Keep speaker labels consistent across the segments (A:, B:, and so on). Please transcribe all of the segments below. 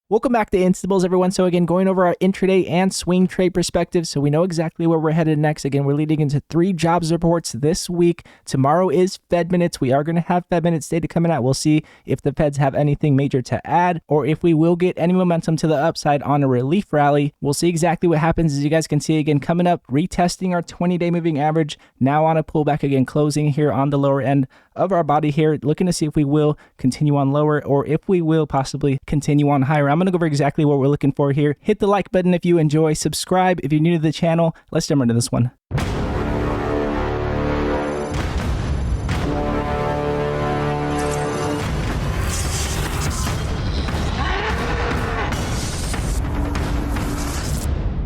A: Welcome back to Instables, everyone. So again, going over our intraday and swing trade perspectives, so we know exactly where we're headed next. Again, we're leading into 3 jobs reports this week. Tomorrow is Fed minutes. We are going to have Fed minutes data coming out. We'll see if the Feds have anything major to add, or if we will get any momentum to the upside on a relief rally. We'll see exactly what happens. As you guys can see, again, coming up, retesting our 20-day moving average, now on a pullback again, closing here on the lower end of our body here, looking to see if we will continue on lower or if we will possibly continue on higher. I'm going to go over exactly what we're looking for here. Hit the like button if you enjoy, subscribe if you're new to the channel. Let's jump into this one.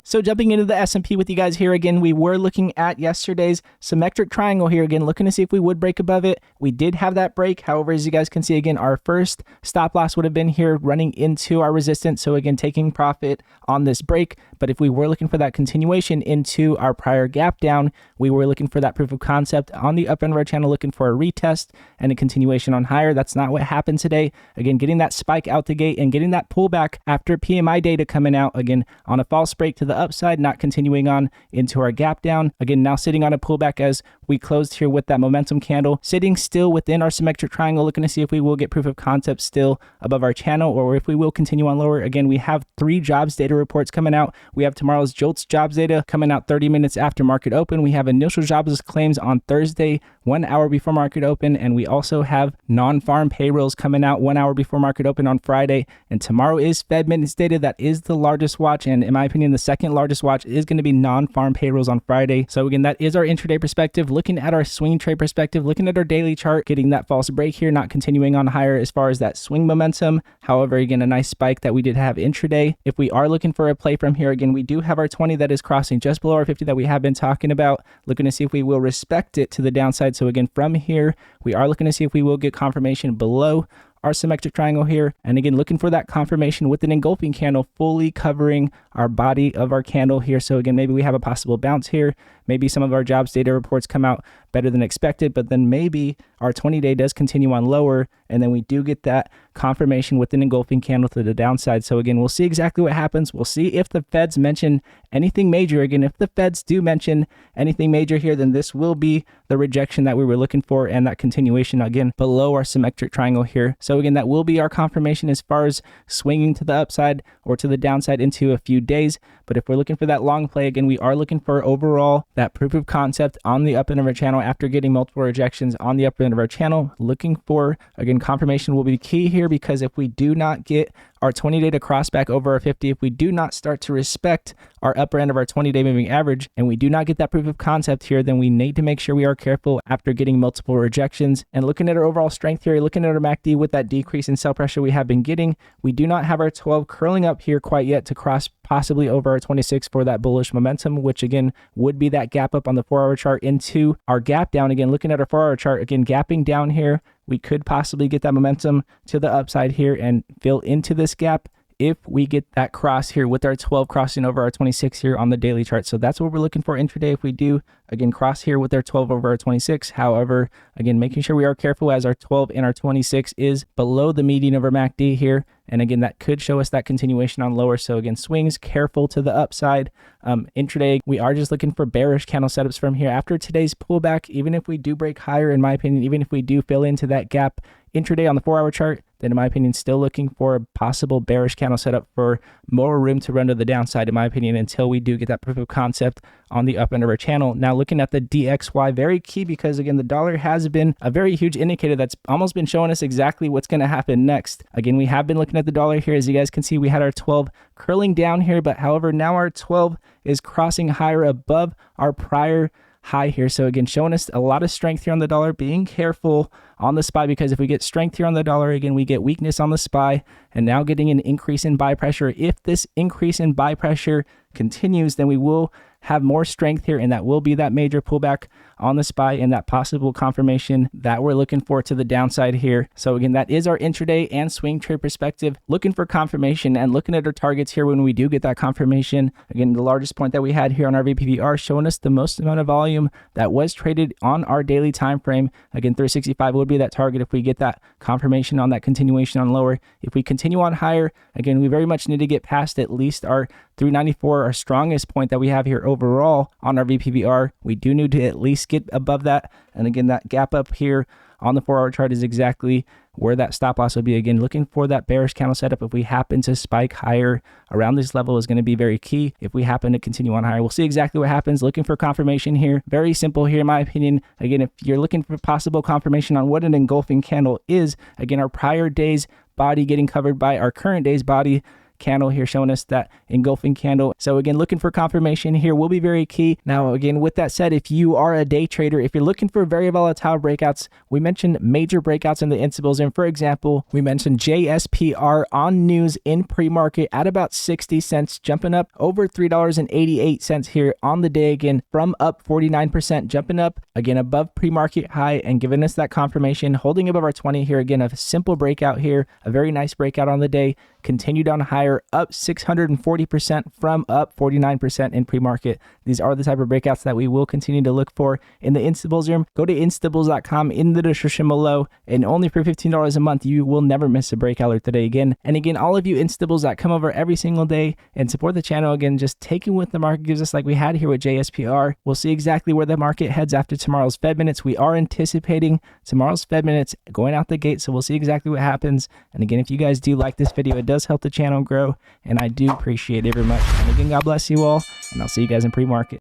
A: So jumping into the S&P with you guys here again, we were looking at yesterday's symmetric triangle here again, looking to see if we would break above it. We did have that break. However, as you guys can see again, our first stop loss would have been here running into our resistance. So again, taking profit on this break. But if we were looking for that continuation into our prior gap down, we were looking for that proof of concept on the up end of our channel, looking for a retest and a continuation on higher. That's not what happened today. Again, getting that spike out the gate and getting that pullback after PMI data coming out again on a false break to the upside, not continuing on into our gap down. Again, now sitting on a pullback as we closed here with that momentum candle, sitting still within our symmetric triangle, looking to see if we will get proof of concept still above our channel or if we will continue on lower. Again, we have 3 jobs data reports coming out. We have tomorrow's JOLTS jobs data coming out 30 minutes after market open. We have initial jobless claims on Thursday, 1 hour before market open. And we also have non-farm payrolls coming out 1 hour before market open on Friday. And tomorrow is Fed minutes data. That is the largest watch. And in my opinion, the second largest watch is going to be non-farm payrolls on Friday. So again, that is our intraday perspective. Looking at our swing trade perspective, looking at our daily chart, getting that false break here, not continuing on higher as far as that swing momentum. However, again, a nice spike that we did have intraday. If we are looking for a play from here, again, we do have our 20 that is crossing just below our 50 that we have been talking about, looking to see if we will respect it to the downside. So again, from here, we are looking to see if we will get confirmation below our symmetric triangle here. And again, looking for that confirmation with an engulfing candle fully covering our body of our candle here. So again, maybe we have a possible bounce here. Maybe some of our jobs data reports come out better than expected, but then maybe our 20-day does continue on lower, and then we do get that confirmation with an engulfing candle to the downside. So again, we'll see exactly what happens. We'll see if the Feds mention anything major. Again, if the Feds do mention anything major here, then this will be the rejection that we were looking for and that continuation again below our symmetric triangle here. So again, that will be our confirmation as far as swinging to the upside or to the downside into a few days. But if we're looking for that long play, again, we are looking for overall that proof of concept on the up end of our channel after getting multiple rejections on the upper end of our channel. Looking for, again, confirmation will be key here, because if we do not get our 20-day to cross back over our 50, if we do not start to respect our upper end of our 20-day moving average, and we do not get that proof of concept here, then we need to make sure we are careful after getting multiple rejections. And looking at our overall strength here, looking at our MACD with that decrease in sell pressure we have been getting, we do not have our 12 curling up here quite yet to cross possibly over our 26 for that bullish momentum, which again would be that gap up on the 4-hour chart into our gap down. Again, looking at our 4-hour chart, again, gapping down here, we could possibly get that momentum to the upside here and fill into this gap if we get that cross here with our 12 crossing over our 26 here on the daily chart. So that's what we're looking for intraday. If we do, again, cross here with our 12 over our 26. However, again, making sure we are careful as our 12 and our 26 is below the median of our MACD here. And again, that could show us that continuation on lower. So again, swings careful to the upside. Intraday, we are just looking for bearish candle setups from here after today's pullback. Even if we do break higher, in my opinion, even if we do fill into that gap intraday on the 4-hour chart, then in my opinion, still looking for a possible bearish candle setup for more room to run to the downside, in my opinion, until we do get that proof of concept on the up end of our channel. Now looking at the DXY, very key, because again, the dollar has been a very huge indicator that's almost been showing us exactly what's going to happen next. Again, we have been looking at the dollar here. As you guys can see, we had our 12 curling down here, but however, now our 12 is crossing higher above our prior high here. So again, showing us a lot of strength here on the dollar, being careful on the SPY, because if we get strength here on the dollar, again, we get weakness on the SPY, and now getting an increase in buy pressure. If this increase in buy pressure continues, then we will have more strength here, and that will be that major pullback on the SPY and that possible confirmation that we're looking for to the downside here. So again, that is our intraday and swing trade perspective, looking for confirmation and looking at our targets here when we do get that confirmation. Again, the largest point that we had here on our VPVR showing us the most amount of volume that was traded on our daily time frame. Again, 365 would be that target if we get that confirmation on that continuation on lower. If we continue on higher, again, we very much need to get past at least our 394, our strongest point that we have here overall on our VPVR. We do need to at least get above that. And again, that gap up here on the 4-hour chart is exactly where that stop loss will be. Again, looking for that bearish candle setup. If we happen to spike higher around this level is going to be very key. If we happen to continue on higher, we'll see exactly what happens. Looking for confirmation here. Very simple here, in my opinion. Again, if you're looking for possible confirmation on what an engulfing candle is, again, our prior day's body getting covered by our current day's body candle here, showing us that engulfing candle. So again, looking for confirmation here will be very key. Now again, with that said, if you are a day trader, if you're looking for very volatile breakouts, we mentioned major breakouts in the instables, and for example, we mentioned JSPR on news in pre-market at about 60 cents, jumping up over $3.88 here on the day, again from up 49%, jumping up again above pre-market high and giving us that confirmation, holding above our 20 here. Again, a simple breakout here, a very nice breakout on the day, continued on higher, up 640% from up 49% in pre-market. These are the type of breakouts that we will continue to look for in the instables room. Go to instables.com in the description below, and only for $15 a month, you will never miss a breakout alert today again. And again, all of you instables that come over every single day and support the channel, again, just taking what the market gives us like we had here with JSPR. We'll see exactly where the market heads after tomorrow's Fed minutes. We are anticipating tomorrow's Fed minutes going out the gate, so we'll see exactly what happens. And again, if you guys do like this video, it does help the channel grow, and I do appreciate it very much. And again, God bless you all, and I'll see you guys in pre-market.